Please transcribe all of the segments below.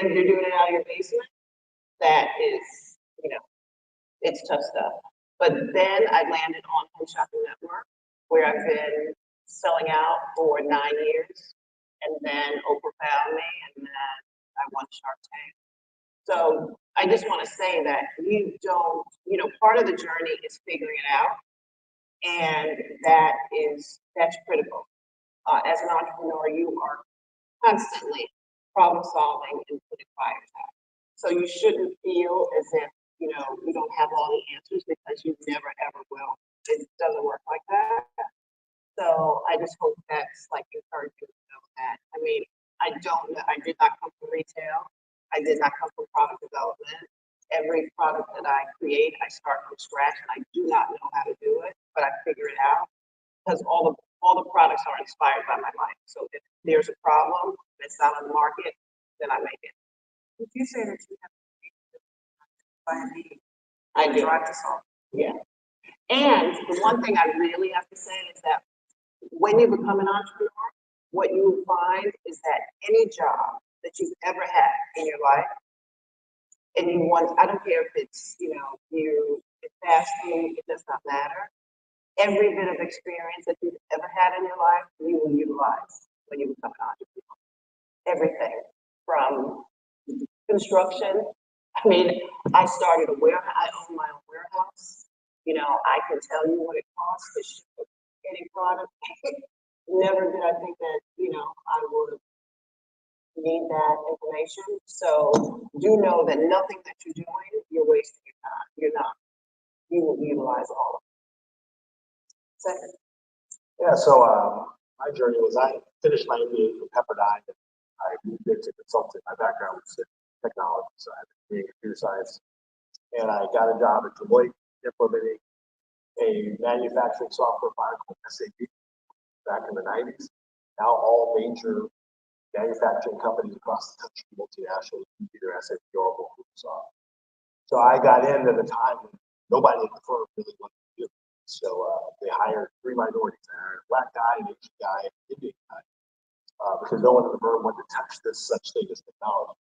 and you're doing it out of your basement, that is, it's tough stuff. But then I landed on Home Shopping Network, where I've been selling out for 9 years. And then Oprah found me, and then I won Shark Tank. So I just want to say that you don't, part of the journey is figuring it out. And that's critical. As an entrepreneur, you are constantly problem solving and putting fires out. So you shouldn't feel as if, you don't have all the answers, because you never ever will. It doesn't work like that. So I just hope that's like encouraging to know that. I mean, I did not come from retail. I did not come from product development. Every product that I create, I start from scratch, and I do not know how to do it, but I figure it out, because all the products are inspired by my life. So if there's a problem that's not on the market, then I make it. Would you say that you have by a need? I do. Drive to solve. Yeah. And the one thing I really have to say is that when you become an entrepreneur, what you will find is that any job that you've ever had in your life, and you want, I don't care if it's, it's fast food, it does not matter. Every bit of experience that you've ever had in your life, you will utilize when you become an entrepreneur. Everything from construction. I mean, I started a warehouse. I own my own warehouse. I can tell you what it costs to ship any product. Never did I think that, I would need that information. So do know that nothing that you're doing, you're wasting your time. You're not. You will utilize all of it. Second. Yeah, so my journey was, I finished my MBA from Pepperdine, and I moved into consulting. My background was in technology, so I had a degree in computer science. And I got a job at Deloitte implementing a manufacturing software product called SAP back in the 90s. Now all major manufacturing companies across the country, multinational, either SAP, Oracle, Microsoft. So I got in at a time when nobody at the firm really wanted to do it. So they hired 3 minorities. They hired a black guy, an Asian guy, and an Indian guy, because no one in the firm wanted to touch this such thing as technology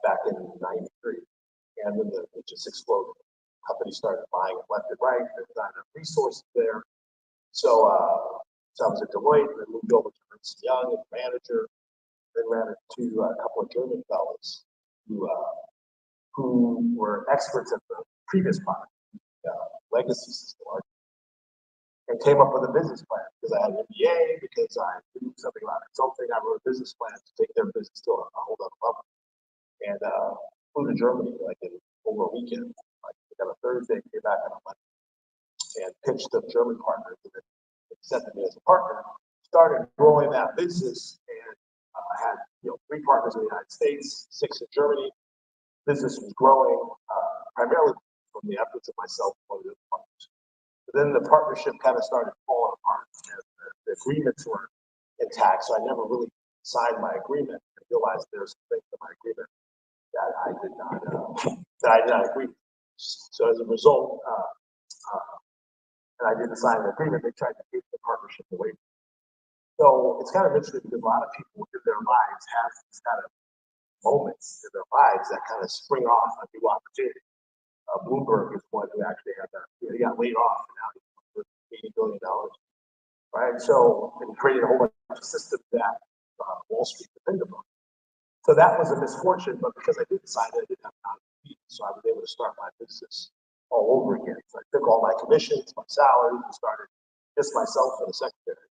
back in '93. And then it just exploded. Companies started buying it left and right. There's not enough resources there. So I was at Deloitte, and then moved over to Ernst & Young as manager. Then ran into a couple of German fellows who were experts at the previous product, legacy system, and came up with a business plan, because I had an MBA, because I knew something about consulting. I wrote a business plan to take their business to a whole other level. And flew to Germany over a weekend. Like on a Thursday, came back on a Monday, and pitched the German partners, and then accepted me as a partner. Started growing that business, and had 3 partners in the United States, 6 in Germany. Business was growing primarily from the efforts of myself and one of the other partners. But then the partnership kind of started falling apart, and the agreements were intact. So I never really signed my agreement and realized there's some things in my agreement that I did not agree with. So as a result, and I didn't sign an agreement, they tried to take the partnership away. So it's kind of interesting, because a lot of people in their lives have these kind of moments in their lives that kind of spring off a new opportunity. Bloomberg is one who actually had that. He got laid off, and now he's worth $80 billion. Right? So, and created a whole bunch of systems that Wall Street depended upon. So that was a misfortune, but because I didn't sign it, I didn't have time to eat, so I was able to start my business all over again. So I took all my commissions, my salaries, and started just myself and a secretary.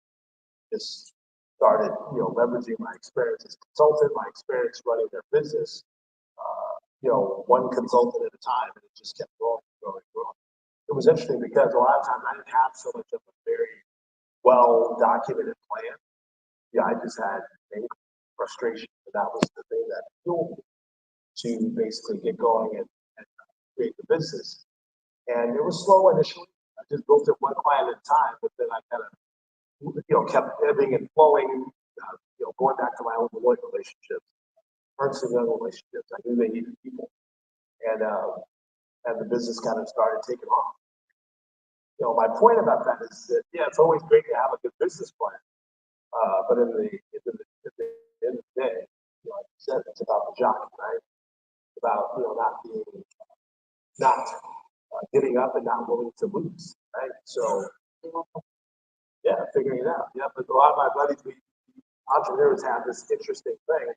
Just started, leveraging my experience as a consultant, my experience running their business, one consultant at a time, and it just kept growing. It was interesting, because a lot of times I didn't have so much of a very well-documented plan. I just had frustration, and that was the thing that fueled me to basically get going and create the business. And it was slow initially. I just built it one client at a time, but then I kind of, kept ebbing and flowing, going back to my own Deloitte relationships, Ernst & Young relationships. I knew they needed people, and the business kind of started taking off. My point about that is that, it's always great to have a good business plan, but at the end of the day, said, it's about the jockey, right? It's about, not giving up and not willing to lose, right? So, yeah, figuring it out. Yeah, but a lot of my buddies, entrepreneurs have this interesting thing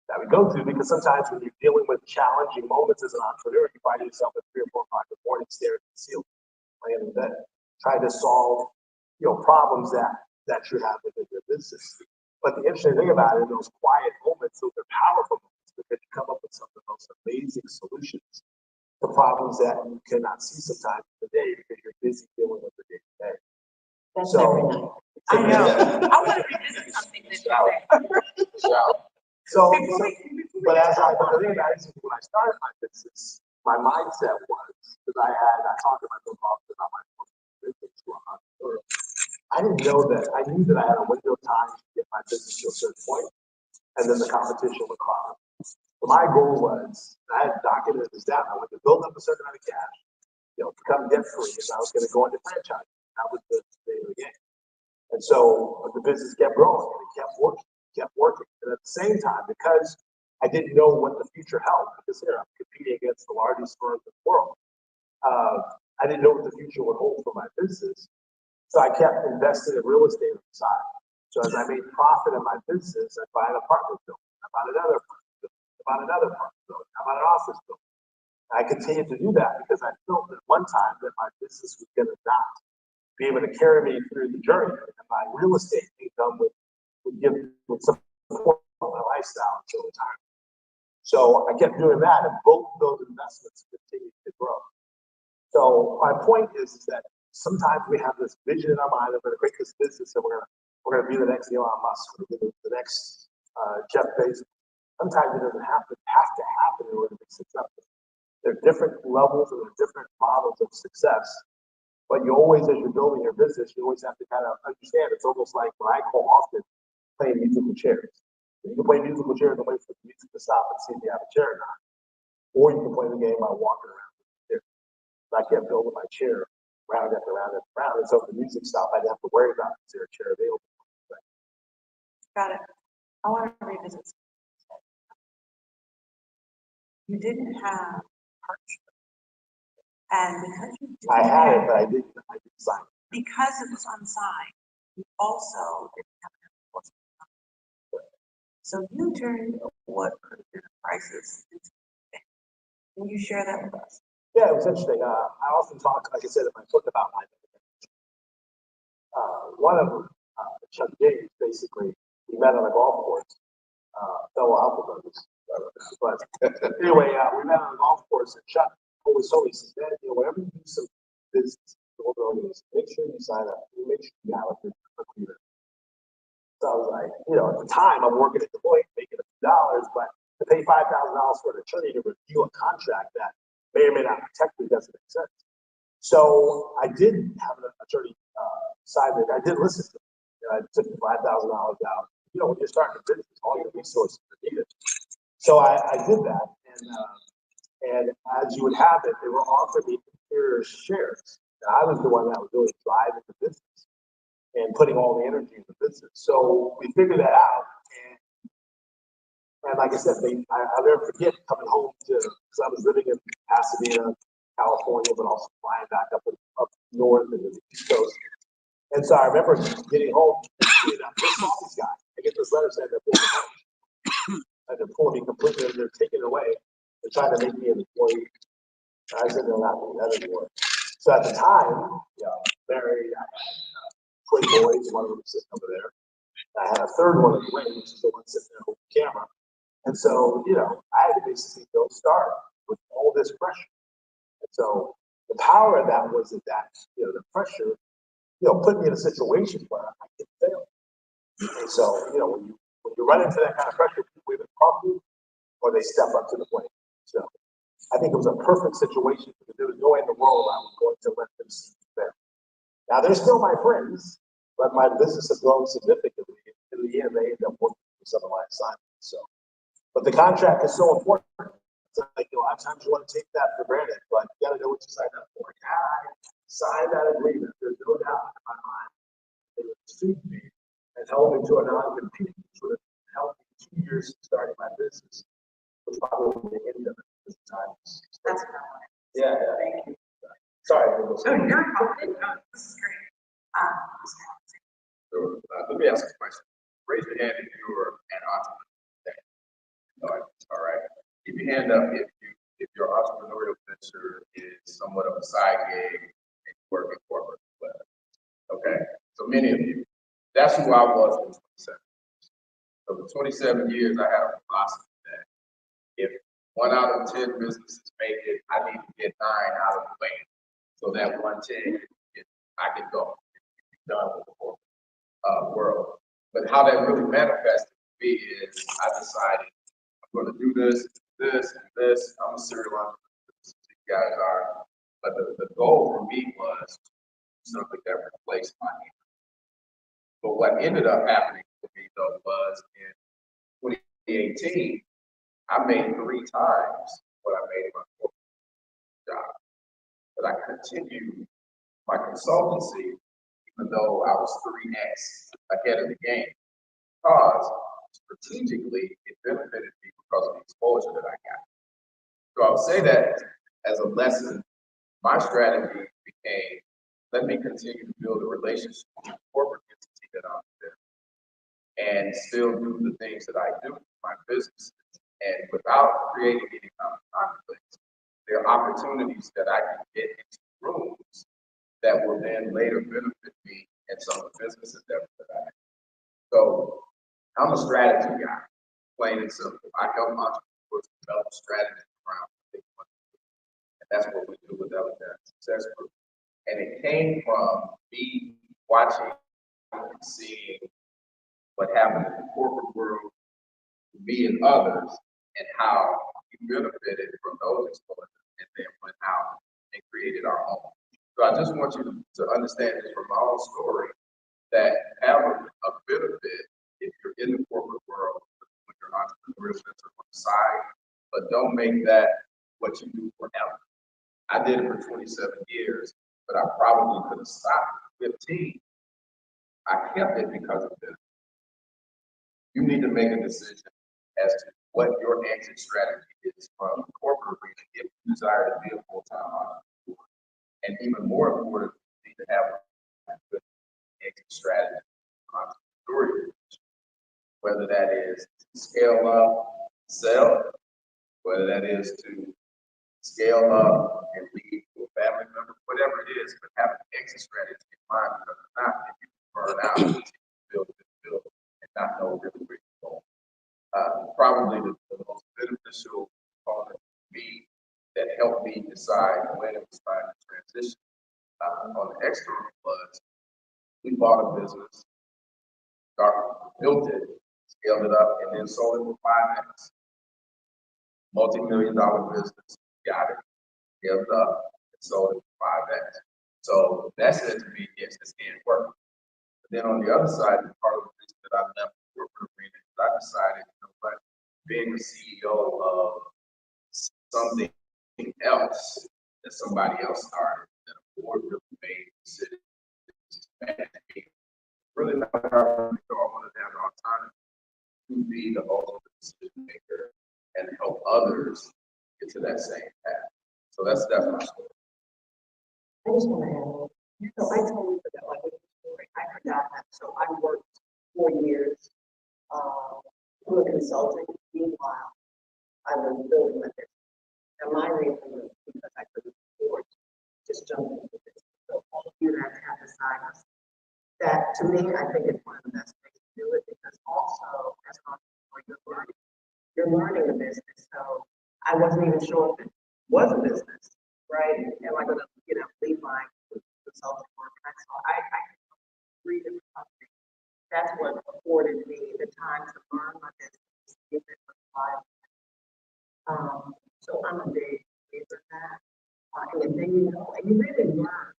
that we go through because sometimes when you're dealing with challenging moments as an entrepreneur, you find yourself at 3 or 4 o'clock in the morning staring at the ceiling, laying in bed, trying to solve, problems that you have within your business. But the interesting thing about it, in those quiet moments, those are powerful moments because you come up with some of the most amazing solutions to problems that you cannot see sometimes in the day because you're busy dealing with the day to day. That's So, every night. I know. I want to revisit something that you said. But as I realized when I started my business, my mindset was because I talked to myself often about my business to an entrepreneur. I didn't know that I knew that I had a window of time to get my business to a certain point, and then the competition would come. So my goal was I had documented this down. I wanted to build up a certain amount of cash, become debt free, and I was going to go into franchise. That was the name of the game. And so the business kept growing and it kept working. And at the same time, because I didn't know what the future held, because here I'm competing against the largest firms in the world, I didn't know what the future would hold for my business. So I kept investing in real estate on the side. So as I made profit in my business, I buy an apartment building, I bought another apartment building, I bought another apartment building, I bought an office building. And I continued to do that because I felt at one time that my business was going to not be able to carry me through the journey, and my real estate income would support my lifestyle until retirement. So I kept doing that, and both of those investments continued to grow. So my point is that sometimes we have this vision in our mind that we're going to create this business and we're going to be the next Elon Musk, we're going to be the next Jeff Bezos. Sometimes it doesn't have to happen in order to be successful. There are different levels and there are different models of success. But you always, as you're building your business, you always have to kind of understand it's almost like what I call often playing musical chairs. You can play musical chairs and wait for the music to stop and see if you have a chair or not. Or you can play the game by walking around with the chair. So I kept building my chair round after round after round. And so if the music stopped, I didn't have to worry about is there a chair available. Got it. I want to revisit something. You didn't have hardship. And because you didn't I had it, but I didn't sign it. Because it was unsigned, you also didn't have an enforcement. So you turned what could have been a crisis into a thing. Can you share that with us? Yeah, it was interesting. I often talk, like I said, in my book about my one of them, Chuck James, basically, we met on a golf course, fellow Alpha brothers. But anyway, we met on a golf course, and Chuck always told me, he says, man, whenever you do some business, make sure you sign up. Make sure you have a good leader. So I was like, at the time, I'm working at Deloitte, making $1 few, but to pay $5,000 for an attorney to review a contract that may or may not protect me doesn't make sense. So I did have an attorney sign it. I did listen to it. I took the $5,000 out. When you're starting a business, all your resources are needed. So I did that, and as you would have it, they were offering me superior shares. And I was the one that was really driving the business and putting all the energy in the business. So we figured that out, and like I said, I'll never forget coming home because I was living in Pasadena, California, but also flying back up north and the East Coast. And so I remember getting home, this office guy, I get this letter saying they're pulling me completely, and they're taking it away and trying to make me an employee. And I said, they're not doing that anymore. So at the time, married, I had twin boys, one of them sitting over there. I had a third one in the wing, which is the one sitting there holding the camera. And so, I had to basically go start with all this pressure. And so the power of that was that, the pressure, put me in a situation where I could fail. And so, when you run into that kind of pressure, people either crumble or they step up to the plate. So I think it was a perfect situation because there was no way in the world I was going to let them see me fail. Now they're still my friends, but my business has grown significantly. In the end, they end up working for some of my assignments. So, but the contract is so important. It's like, a lot of times you want to take that for granted, but you got to know what you signed up for. I signed that agreement. There's no doubt in my mind. They would suit me and held me to a non-compete, which would have helped me 2 years starting my business was probably the end of it. This time. That's what I wanted. Yeah, yeah. Thank you. Sorry. Oh, you're welcome. Oh, this is great. So, let me ask a question. Raise your hand if you're an entrepreneur. All right. Keep your hand up if your entrepreneurial venture is somewhat of a side gig and you work in corporate. Okay. So many of you. That's who I was in 27. So for 27 years, I had a philosophy that if 1 out of 10 businesses make it, I need to get 9 out of the way. So that 110, I can go. Be done with the corporate world. But how that really manifested for me is I decided I'm going to do this, this, and this. I'm a serial entrepreneur. You guys are. But the goal for me was something that replaced my income. But what ended up happening for me though was in 2018, I made 3 times what I made in my corporate job. But I continued my consultancy even though I was 3x ahead of the game, because strategically it benefited me because of the exposure that I got. So I would say that as a lesson, my strategy became, let me continue to build a relationship with the corporate entity that I'm in and still do the things that I do in my businesses. And without creating any kind of conflict, there are opportunities that I can get into rooms that will then later benefit me in some of the business endeavors that I have. So I'm a strategy guy, plain and simple. I help entrepreneurs develop strategies around what they want to do. And that's what we do with Elephant Success Group. And it came from me watching and seeing what happened in the corporate world, me and others, and how we benefited from those exposures and then went out and created our own. So I just want you to understand this from my own story, that have a benefit if you're in the corporate world with your entrepreneurial venture on the side, but don't make that what you do forever. I did it for 27 years, but I probably could have stopped at 15. I kept it because of this. You need to make a decision as to what your exit strategy is from the corporate arena if you desire to be a full-time entrepreneur. And even more important, you need to have a good exit strategy for entrepreneurial, whether that is to scale up, sell, whether that is to scale up and leave to a family member, whatever it is, but have an exit strategy in mind, because if not, if you burn out, build and not know really where you're going. Probably the most beneficial component for me that helped me decide when it was time to transition on the external was we bought a business, built it, scaled it up, and then sold it for 5x. Multi-million-dollar business, got it, scaled it up, and sold it for 5x. So that said to me, yes, this can work. But then on the other side, part of the reason that I left the corporate arena is I decided, you know what, being the CEO of something else that somebody else started, that a board really made decisions to manage, really not how I wanted to have the autonomy to be the ultimate decision maker and help others get to that same path. So that's my story. I just want to add, so I totally forgot my story. I forgot that. So I worked 4 years doing consulting. Meanwhile, I was building my business. And my reason was because I couldn't afford to just jump into this. So all of you that have the side hustle, that to me, I think it's one of the best ways to do it, because also as an entrepreneur, you're learning the business. So I wasn't even sure if it was a business, right? Am I going to, leave my consulting work? And so I 3 different companies. That's what afforded me the time to learn my business, give it a trial. So I'm a big believer in that. And then and you really learn,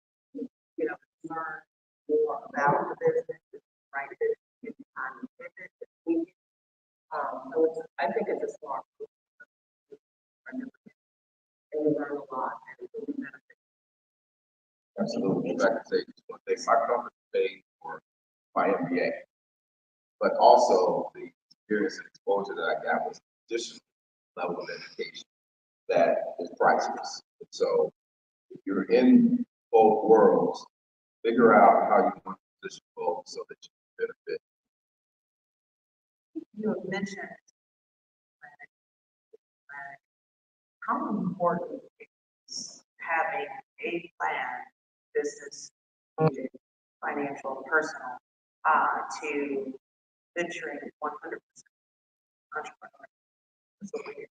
learn more about the business, right? Give you time to pivot, to tweak. So I think it's a smart move. And you learn a lot, and it really benefits. Absolutely. If I can say just one thing, my company paid for my MBA, but also the experience and exposure that I got was additional level of education that is priceless. And so if you're in both worlds, figure out how you want to position both so that you can benefit. You have mentioned how important is having a plan, business, financial, personal, to venturing 100% entrepreneur. That's what we're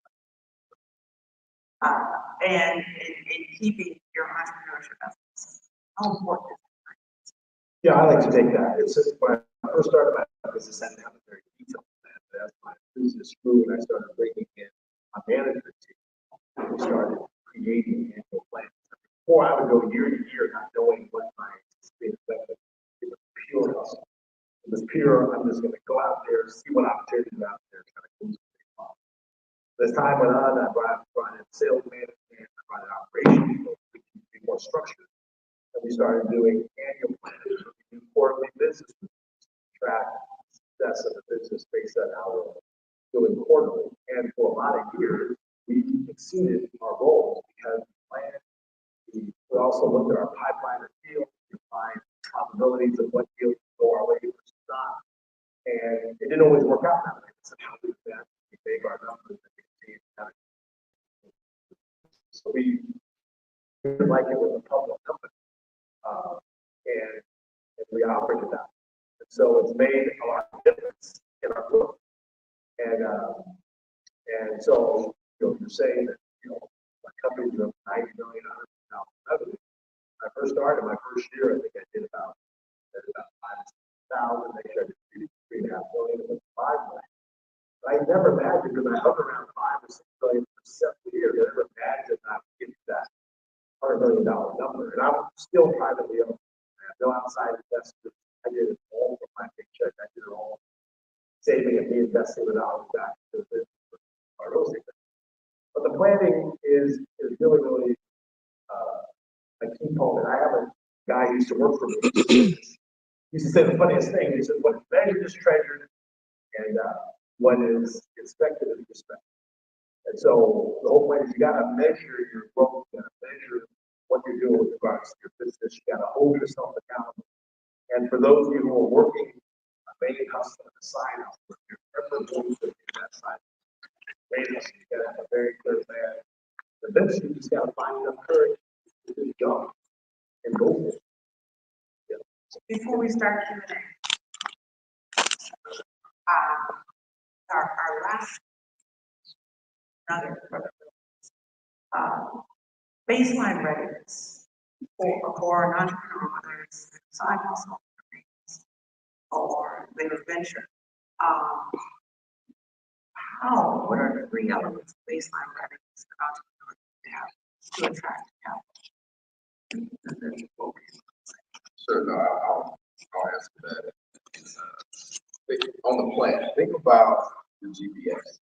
and keeping your entrepreneurship ethics. How important is it? Yeah, I like to take that. It's just when I first started my business, I didn't have a very detailed plan. But as my business grew and I started bringing in a management team, we started creating annual plans. Before I would go year to year, not knowing what my anticipated benefit. It was pure hustle. It was pure, I'm just going to go out there, see what opportunities are out there, kind of cruise. As time went on, I brought in sales management, I brought in operations people to be more structured. And we started doing annual plans, we do quarterly business reviews, track success of the business based on how we're doing quarterly. And for a lot of years, we exceeded our goals because we planned. We also looked at our pipeline of deals to find probabilities of what deals go our way versus not. And it didn't always work out that way. So how we do that, we make our numbers and we see it kind of. So we didn't like it with a public company. And we operated that. And so it's made a lot of difference in our book. And so, you're saying that, my company's up 90 million, revenue. When I first started, my first year, I think I did about 5,000. Next year, I did 3.5 million, it was 5 million. But I never imagined, because I hover around 5 or 6 million for several years, I never imagined I would get to that $100 million number. And I'm still privately owned. I have no outside investors. I did it all from my paycheck. I did it all saving and reinvesting the dollars back to the business for my real estate. But the planning is really, really a key component. I have a guy who used to work for me. He used to say the funniest thing. He said, "What is measured is treasured, and what is expected is respected." And so the whole point is you got to measure your growth. You got to measure what you're doing with regards to your business. You got to hold yourself accountable. And for those of you who are working a main hustle and a side hustle, if you're ever going to do that side main hustle, you got to have a very clear plan. Eventually, you just got to find enough courage to do the job and go for it. Yeah. Before we start Q&A, our last baseline readiness for an entrepreneur, whether it's side hustle or their venture. What are the 3 elements of baseline readiness that entrepreneurs have to attract capital? Sure, no, I'll answer that. On the plan, think about the GPS.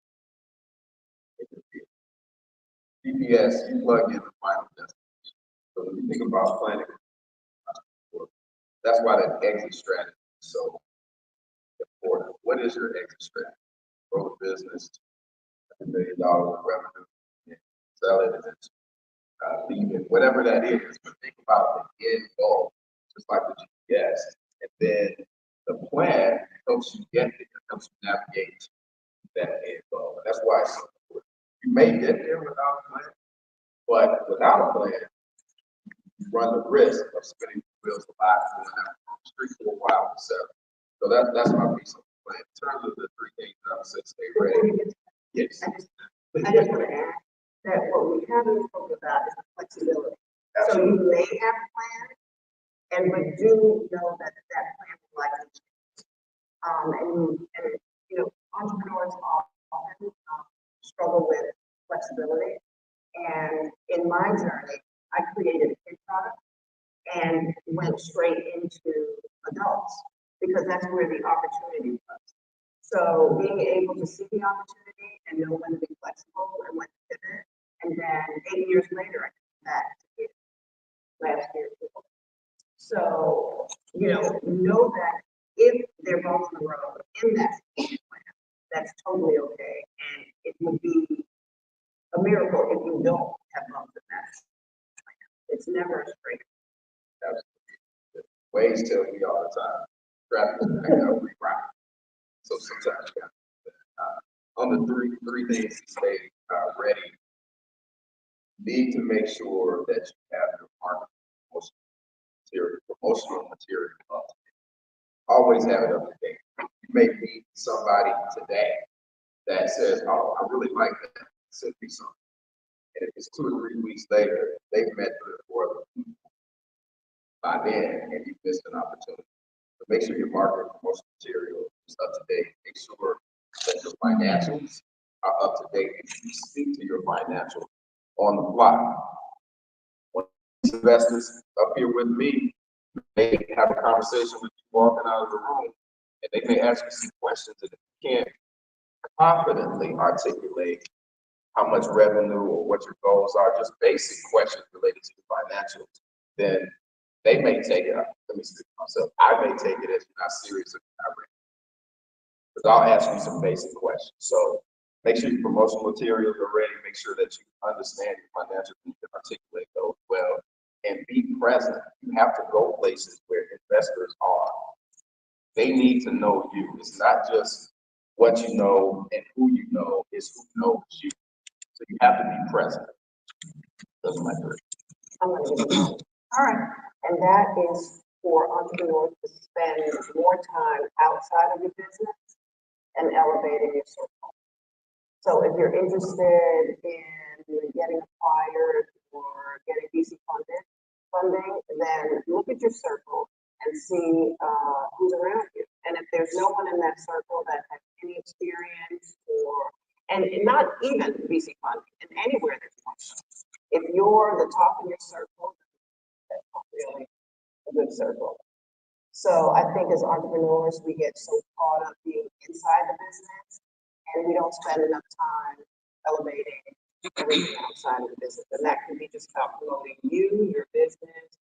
GPS, you plug in the final destination. So when you think about planning, that's why that exit strategy is so important. What is your exit strategy? Grow the business, $1 million in revenue, and sell it, and then leave it, whatever that is. But think about the end goal, just like the GPS, and then the plan helps you get there, helps you navigate that end goal. That's why it's so important. You may get there without a plan, but without a plan, you run the risk of spinning the wheels of life going out on the street for a while to sell. So that's my piece of the plan. In terms of the 3 things that I said, stay ready. Yes. I just want to add that what we haven't spoken about is the flexibility. Absolutely. So you may have a plan, and we do know that that plan will likely change. And entrepreneurs often struggle with flexibility. And in my journey, I created a kid product and went straight into adults because that's where the opportunity was. So being able to see the opportunity and know when to be flexible and when to pivot, and then 8 years later, I came back to it last year. So, know that if they're both on the road in that plan, That's totally okay. And it would be a miracle if you don't have bumps in that. It's never a straight. Waze tell me all the time, traffic is backed up, reroute. So sometimes you got, on the three things to stay, ready, need to make sure that you have your market promotional material up to date. Always have it up to date. You may meet somebody today that says, oh, I really like that, send me something. And if it's 2 or 3 weeks later, they've met 3 or 4 other people by then, and you missed an opportunity. So make sure your market promotion material is up to date. Make sure that your financials are up to date, and you speak to your financials on the fly. When investors up here with me, they have a conversation with you walking out of the room, and they may ask you some questions, and if you can't confidently articulate how much revenue or what your goals are, just basic questions related to your financials, then they may take it, let me speak for myself, I may take it as you're not serious or not ready. Because I'll ask you some basic questions. So make sure your promotional materials are ready, make sure that you understand your financials and you can articulate those well, and be present. You have to go places where investors are. They need to know you. It's not just what you know and who you know, it's who knows you. So you have to be present. That's my first. I'm gonna give you one. All right. And that is for entrepreneurs to spend more time outside of your business and elevating your circle. So if you're interested in getting acquired or getting VC funding, then look at your circle and see who's around you. And if there's no one in that circle that has any experience and not even VC funding, and anywhere there's one, if you're the top of your circle, that's not really a good circle. So I think as entrepreneurs, we get so caught up being inside the business and we don't spend enough time elevating everything outside of the business. And that can be just about promoting you, your business,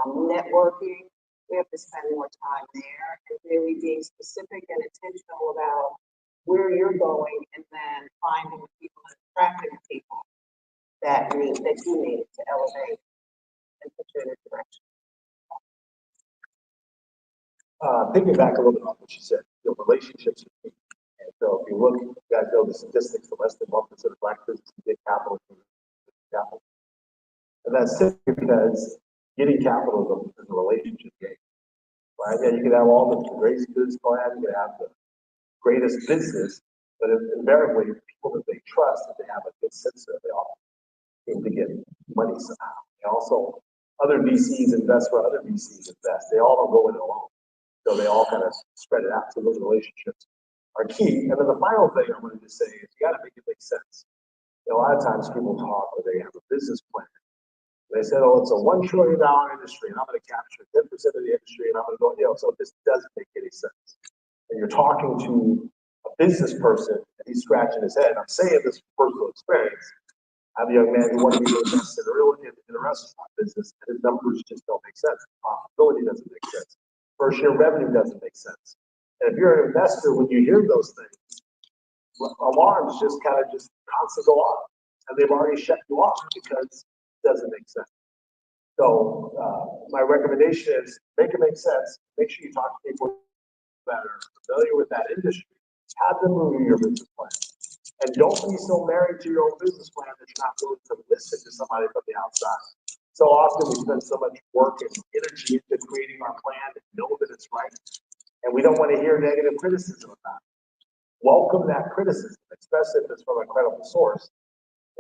networking. We have to spend more time there and really being specific and intentional about where you're going and then finding the people and attracting the people that you need to elevate and put you in a direction. Thinking back a little bit on what you said, your relationships are key. And so if you look, you guys know the statistics, the less than 1% of Black businesses get capital from capital. And that's simply because getting capital is a relationship game, right? Yeah, you can have all the greatest business plan, you can have the greatest business, but invariably, people that they trust, that they have a good sense of, they often seem to get money somehow. And also, other VCs invest where other VCs invest. They all don't go in alone. So they all kind of spread it out. So those relationships are key. And then the final thing I wanted to say is you got to make it make sense. You know, a lot of times people talk or they have a business plan. They said, oh, it's a $1 trillion industry and I'm going to capture 10% of the industry and I'm going to go, you know, so this doesn't make any sense. And you're talking to a business person and he's scratching his head. I'm saying this from personal experience. I have a young man who wanted me to invest in a restaurant business and his numbers just don't make sense. Profitability doesn't make sense. First year revenue doesn't make sense. And if you're an investor, when you hear those things, alarms just kind of constantly go off. And they've already shut you off because it doesn't make sense. So my recommendation is make it make sense. Make sure you talk to people that are familiar with that industry. Have them review your business plan. And don't be so married to your own business plan that you're not willing to listen to somebody from the outside. So often we spend so much work and energy into creating our plan and know that it's right. And we don't want to hear negative criticism about it. Welcome that criticism, especially if it's from a credible source.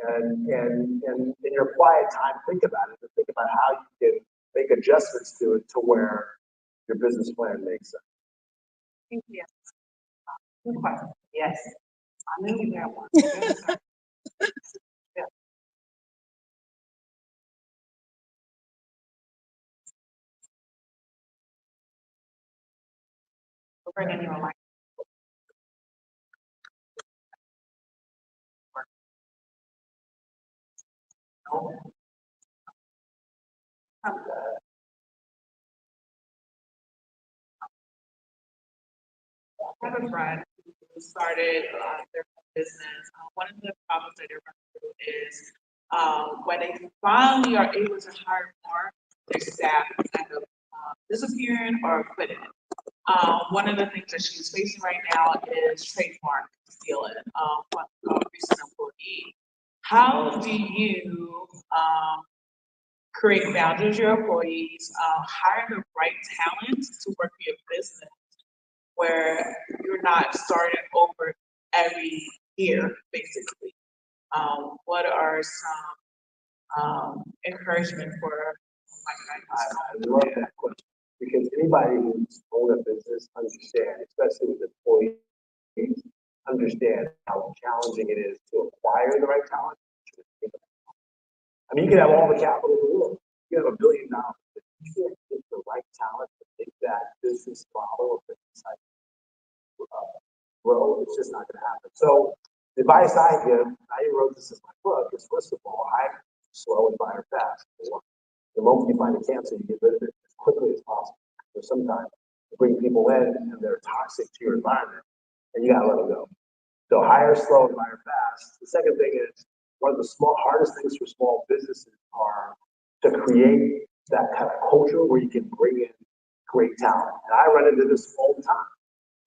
And in your quiet time, think about it and think about how you can make adjustments to it to where your business plan makes sense. Thank you. Good question. Yes. I knew you had one. Yes, sir. Yeah. We're bringing you a mic. I have a friend who started their own business, one of the problems that they run through is when they finally are able to hire more, their staff end up disappearing or quitting. One of the things that she's facing right now is trademark stealing from a recent employee. How do you create boundaries with your employees, hire the right talent to work for your business where you're not starting over every year, basically? What are some encouragement for I love that question because anybody who's owned a business understands, especially with employees, understand how challenging it is to acquire the right talent. I mean, you can have all the capital in the world. You have $1 billion, but you can't get the right talent to make that business model of business grow. It's just not going to happen. So the advice I give, I wrote this in my book, is first of all, hire slow and fire fast. The moment you find a cancer, you get rid of it as quickly as possible. So sometimes you bring people in and they're toxic to your environment, and you got to let them go. So hire slow and fire fast. The second thing is, one of the hardest things for small businesses are to create that kind of culture where you can bring in great talent. And I run into this all the time.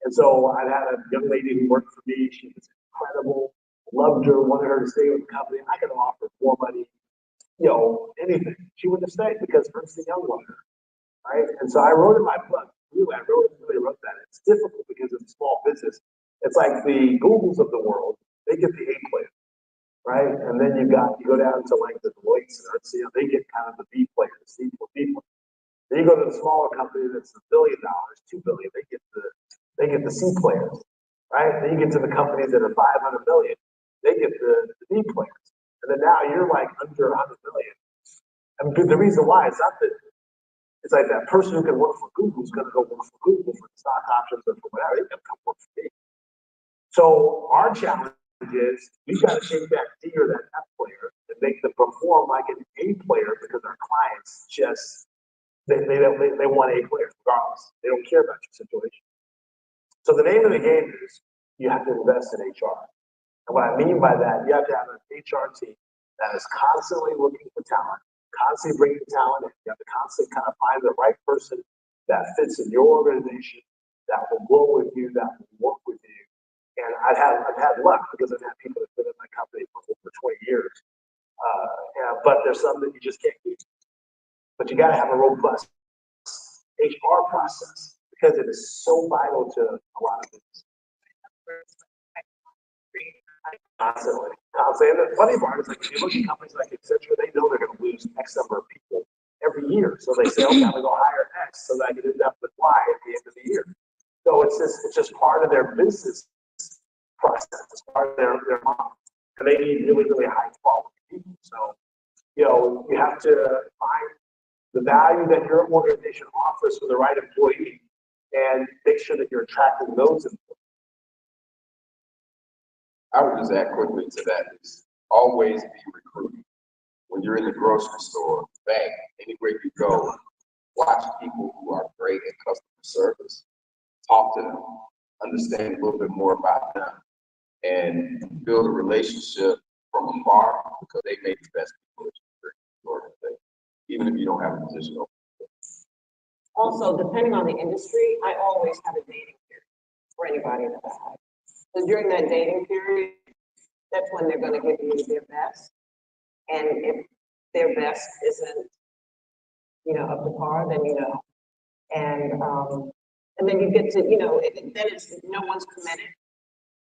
And so I had a young lady who worked for me. She was incredible, loved her, wanted her to stay with the company. I could offer more money, anything. She wouldn't have stayed because Ernst & Young wanted her, right? And so I wrote in my book, I really wrote that. It's difficult because it's a small business. It's like the Googles of the world, they get the A players, right? And then you go down to like the Deloittes and Ernst & Young, they get kind of the B players, C plus B players. Then you go to the smaller company that's $1 billion, $2 billion, they get the C players, right? Then you get to the companies that are 500 million, they get the D players. And then now you're like under 100 million. And the reason why, it's not that, it's like that person who can work for Google is going to go work for Google for the stock options or for whatever, they can come work for me. So our challenge is we've got to take that D or that F player and make them perform like an A player because our clients just, they want A players regardless. They don't care about your situation. So the name of the game is you have to invest in HR. And what I mean by that, you have to have an HR team that is constantly looking for talent, constantly bringing talent in. You have to constantly kind of find the right person that fits in your organization, that will grow with you, that will work with you. And I've had luck because I've had people that have been in my company for over 20 years. But there's some that you just can't keep. But you got to have a robust HR process because it is so vital to a lot of things. Constantly. And the funny part is, like, if you look at companies like Accenture, they know they're going to lose X number of people every year. So they say, okay, I'm going to go hire X so that I can end up with Y at the end of the year. So it's just part of their business process. It's part of their model. And they need really, really high quality people. So, you have to find the value that your organization offers for the right employee and make sure that you're attracting those employees. I would just add quickly to that is always be recruiting. When you're in the grocery store, bank, anywhere you go, watch people who are great at customer service, talk to them, understand a little bit more about them, and build a relationship from afar because they may be the best people that you organization, even if you don't have a position open. Also, depending on the industry, I always have a dating period for anybody that I hire. So during that dating period, that's when they're going to give you their best. And if their best isn't, up to par, then and then you get to, then it's no one's committed.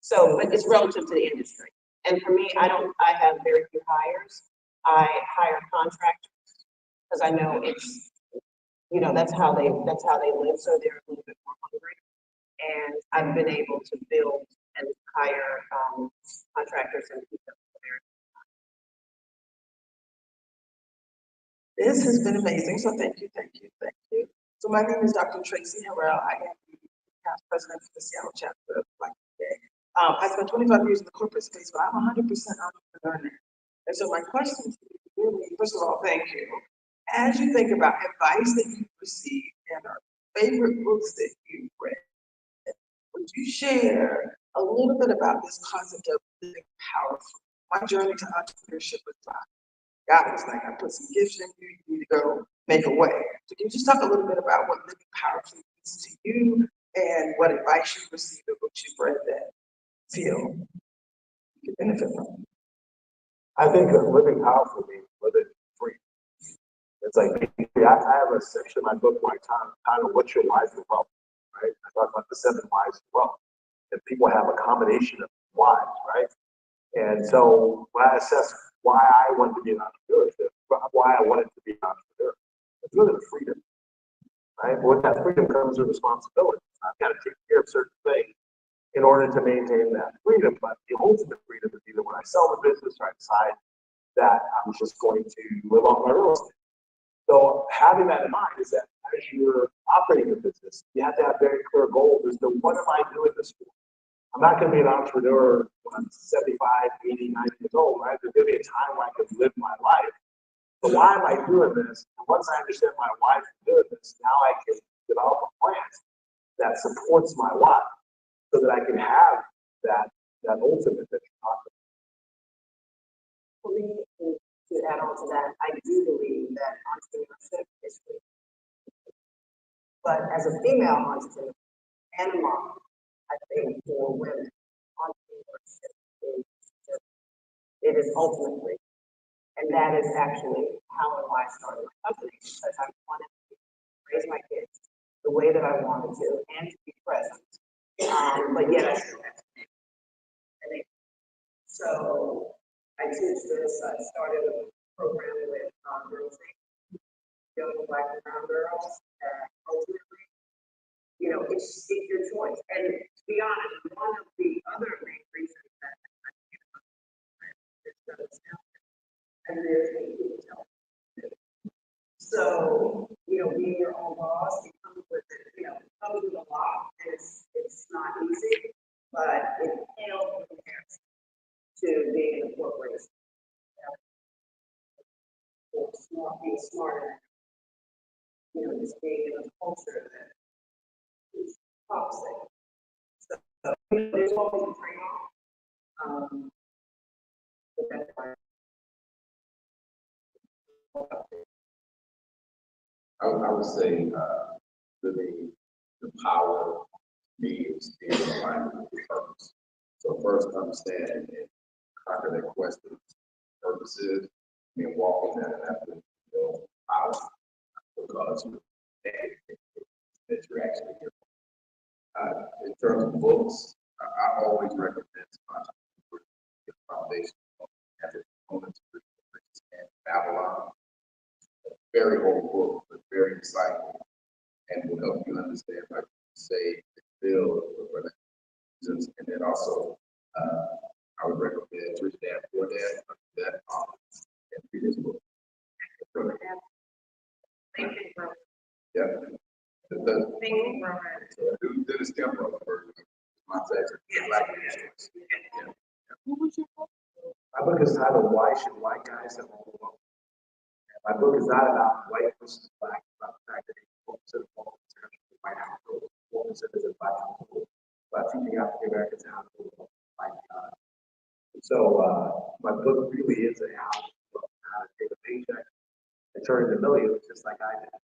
So, but it's relative to the industry. And for me, I have very few hires. I hire contractors because I know it's, that's how they live. So they're a little bit more hungry. And I've been able to build and hire contractors and keep them there. This has been amazing, so thank you. So my name is Dr. Tracy Harrell. I am the past president of the Seattle chapter of Black Today. I spent 25 years in the corporate space, but I'm 100% entrepreneur. And so my question to you, really, first of all, thank you. As you think about advice that you've received and our favorite books that you've read, would you share a little bit about this concept of living powerful. My journey to entrepreneurship was fine. God was like, I put some gifts in you, you need to go make a way. So can you just talk a little bit about what living powerfully means to you and what advice you received or what you've read that feel you can benefit from? I think living powerfully means living free. It's like, I have a section in my book where I title What's Your Whys of Wealth, right? I talk about the 7 whys of wealth. And people have a combination of whys, right? And so when I assess why I wanted to be an entrepreneur, why I wanted to be an entrepreneur, it's really the freedom, right? But with that freedom comes the responsibility. I've got to take care of certain things in order to maintain that freedom. But the ultimate freedom is either when I sell the business or I decide that I'm just going to live off my real estate. So having that in mind is that as you're operating a business, you have to have very clear goals as to what am I doing this for? I'm not going to be an entrepreneur when I'm 75, 80, 90 years old, right? There's going to be a time when I can live my life. But why am I doing this? And once I understand my why for doing this, now I can develop a plan that supports my why so that I can have that ultimate that you're talking about. For me, to add on to that, I do believe that entrepreneurship is free. But as a female entrepreneur and a mom, I think for women, entrepreneurship is just, it is ultimately. And that is actually how and why I started my company, because I wanted to raise my kids the way that I wanted to and to be present. But yet I still have to make it. So I teach this, I started a program with girls, young Black and brown girls, that ultimately, it's your choice. And to be honest, one of the other main reasons that I came up with is that it's now, and there's a huge help. So, being your own boss, it comes with it, it comes with a lot. It's not easy, but it pales in comparison to being in a corporation. Or smart, being smarter, just being in a culture that is toxic. So, there's always a trade-off. But that's why I would say, living the power means being aligned with your purpose. So first understand and conquer that question, purpose is, and walk in that power, because that you're actually here. In terms of books, I always recommend the foundation of components and Babylon. Very old book, but very insightful, and will help you understand how you save and build relationships. And then also, I would recommend Rich Dad Poor Dad, that and previous book. Yeah. Thinking from it. Do this temporal version. My favorite. Like yeah. My book is titled Why Should White Guys Have All the Wealth? My book is not about white versus black, it's about the fact that 4% of all white households, 4% is in black households, about teaching African Americans how to live like so my book really is how to take a paycheck and turn it into millions, just like I did,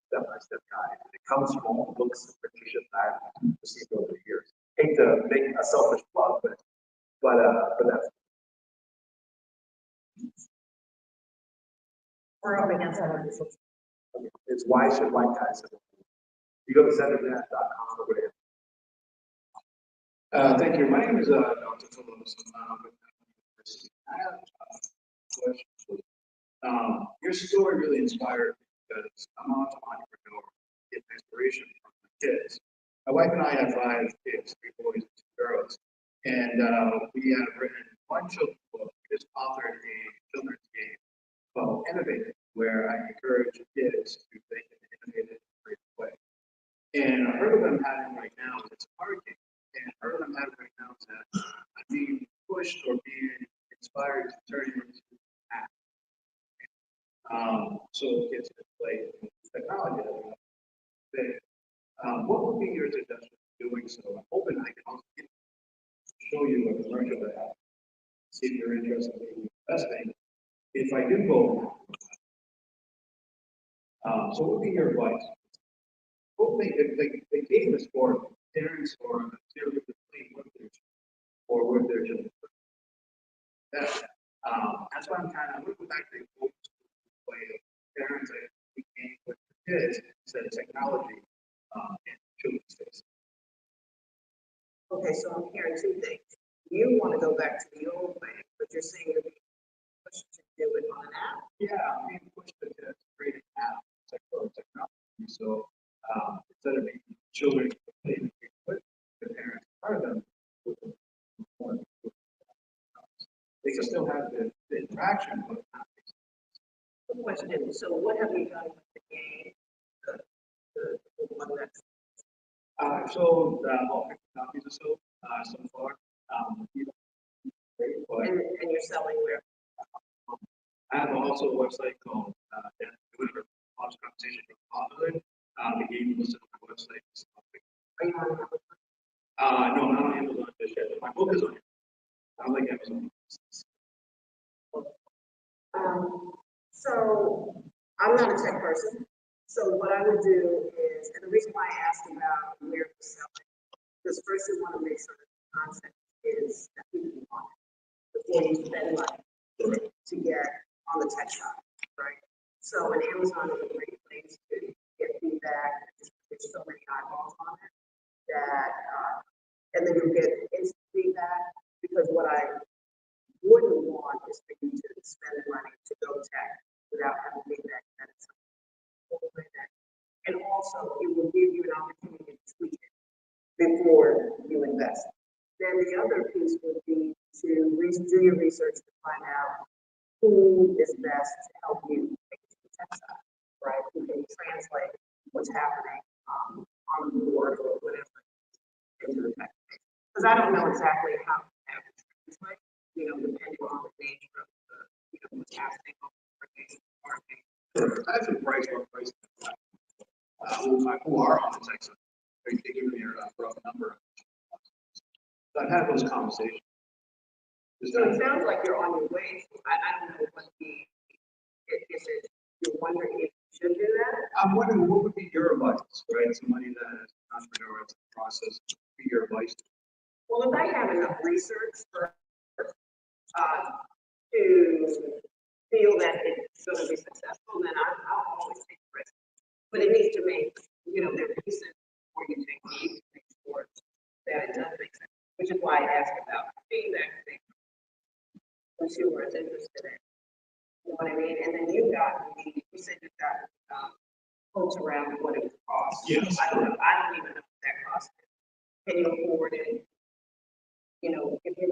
step-by-step guide. And it comes from all the books and mentorship that I've received over the years. Hate to make a selfish plug, but that's. we're up against that. It's Why Should White Guys Have All the Wealth? You go to centernet.com or whatever. Thank you. My name is Dr. Phillips. I have a question for you. Your story really inspired me because I'm an entrepreneur, get inspiration from my kids. My wife and I have 5 kids, 3 boys and 2 girls. And we have written one children's book. We just authored a children's game called Innovative, where I encourage kids to think in an innovative, creative way. And a hurdle I'm having right now is it's a hard game. And a hurdle I'm having right now is that I'm being pushed or being inspired to turn it into an app. So kids can play with technology that we have. What would be your suggestion for doing so? I'm hoping I can also get show you a commercial that, see if you're interested in investing. If I do go, so what would be your advice? What would they gave us for parents or material to clean with their or with their children? That's why I'm kind of looking back to the old school way of parents that we came with the kids instead of technology in children's space. Okay, so I'm hearing two things. You want to go back to the old way, but you're saying you're being pushed to do it on an app? Yeah, I'm being pushed to create an app, technology. So instead of making children playing with the parents, part of them, they can still have the interaction, but not. Good question. So what have you done with the game? The one that's. I've sold all 50 copies or so far. But And you're selling where? I have also a website called Twitter, Conversation from Fatherhood. The game was on my website. Are you on? No, not on Amazon just yet. My book is on it. I don't like Amazon. So I'm not a tech person. So what I would do is, and the reason why I asked about where to sell it, because first you want to make sure that the content is that people want before you spend money to get on the tech side, right? So an Amazon is a great place to get feedback. There's so many eyeballs on it that, and then you'll get instant feedback, because what I wouldn't want is for you to spend money to go tech without having feedback that it's something. And also, it will give you an opportunity to tweak it before you invest. Then the other piece would be to do your research to find out who is best to help you take it to the tech side, right? Who can translate what's happening on the board or whatever into the tech space. Because I don't know exactly how to have it translate, depending on the nature of the, what's happening on the market. I have some price or price. Who are on the tech side? They give me a rough number. I've had those conversations. So it sounds like you're on your way. I don't know what is it, you're wondering if you should do that? I'm wondering what would be your advice, right? Somebody that is an entrepreneur in the process, be your advice. Well, if I have enough research to feel that it's going to be successful, then I'll always take risks. But it needs to make, their research before you take the leap to make sure that it does make sense. Which is why I asked about feedback consumers interested in. You know what I mean? And then you said you got folks around what it would cost. Yes. I don't even know what that cost is. Can you afford it? If you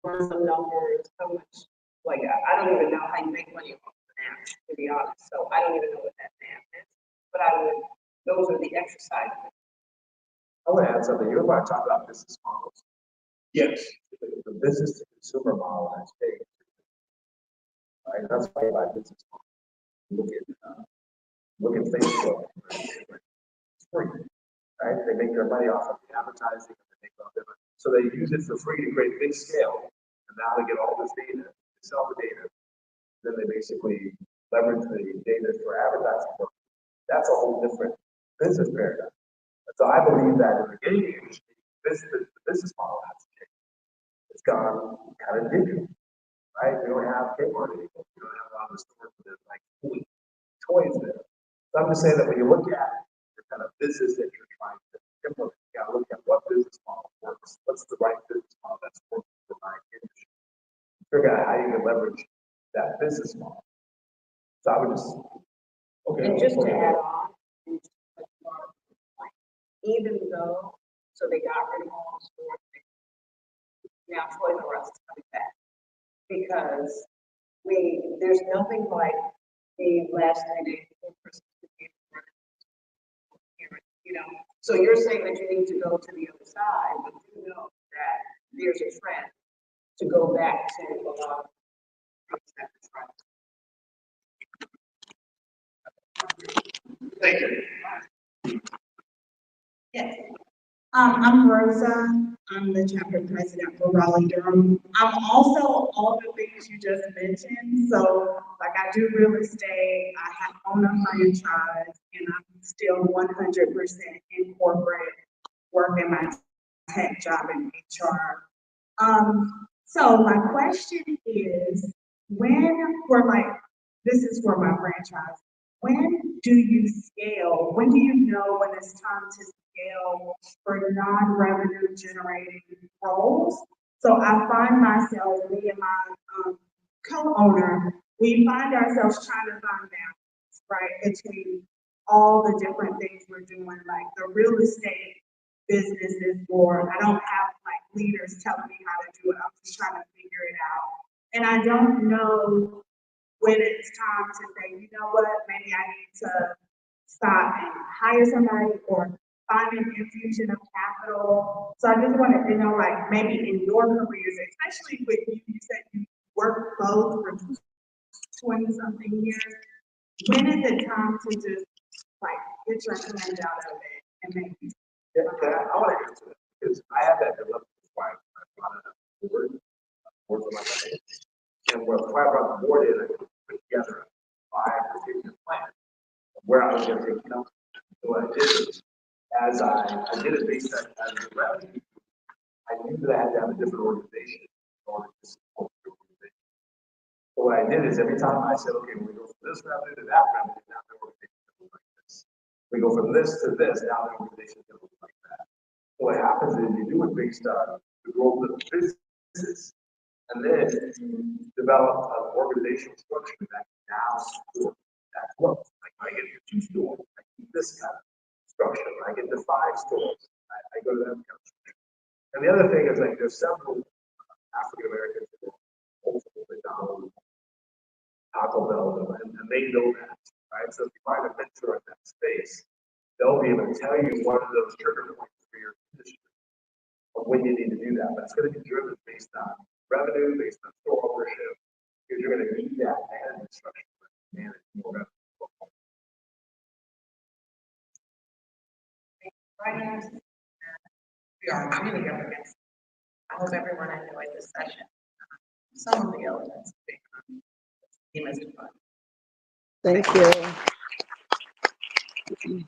run some numbers, how much, like, I don't even know how you make money off of an app, to be honest. So I don't even know what that app is. But those are the exercises. I want to add something. You want to talk about business models. Yes. The business to consumer model has changed. Right? That's why I buy business model. Look at Facebook. It's free. Right? They make their money off of the advertising. So they use it for free to create big scale. And now they get all this data, they sell the data. Then they basically leverage the data for advertising. That's a whole different business paradigm. And so I believe that in the gaming industry, the business model has to change. It's gone kind of digital, right? We don't have Kmart anymore. We don't have a lot of stores that are like toys there. So I'm just saying that when you look at the kind of business that you're trying to implement, you got to look at what business model works. What's the right business model that's working for my industry? Figure out how you can leverage that business model. So I would just, okay. And just to add on, even though, so they got rid of all the stores, now Toys R Us is coming back. Because there's nothing like the last 3 days before Christmas. So you're saying that you need to go to the other side, but you know that there's a trend to go back to a lot of things that we're trying. Thank you. Yes. I'm Rosa. I'm the chapter president for Raleigh Durham. I'm also all the things you just mentioned. So, like, I do real estate, I have own a franchise, and I'm still 100% in corporate, working my tech job in HR. So my question is, this is for my franchise, when do you scale? When do you know when it's time to scale for non-revenue generating roles? So I find myself, me and my co-owner, we find ourselves trying to find balance, right, between all the different things we're doing, like the real estate business is more, I don't have like leaders telling me how to do it, I'm just trying to figure it out. And I don't know when it's time to say, you know what, maybe I need to stop and hire somebody or find an infusion of capital. So I just wanted to know, like, maybe in your careers, especially with you, you said you worked both for 20 something years. When is it time to just like get your hand out of it and maybe? Yeah, I want to answer that because I have that dilemma. Why I brought it up. Board for my company. And why I brought the board in, I put together a 5-year plan of where I was going to take the company. So what I did is, as I did it based on the revenue, I knew that I had to have a different organization in order to support the organization. So what I did is every time I said, okay, we go from this revenue to that revenue, now the organization is going to look like this. We go from this to this, now the organization is going to look like that. So what happens is you do it based on the growth of the business, and then you develop an organizational structure that can now support that growth. Like when I get to 2 stores, I keep this kind of structure. When I get to 5 stores, I go to that kind of structure. And the other thing is like there's several African Americans who are multiple McDonald's, Taco Bell, and they know that, right? So if you find a mentor in that space, they'll be able to tell you one of those trigger points for your industry of when you need to do that. But it's going to be driven based on revenue, based on store ownership, because you're going to need that management structure to manage more revenue. We are really up against. I hope everyone enjoyed this session. Some of the elements. Demystify. Thank you.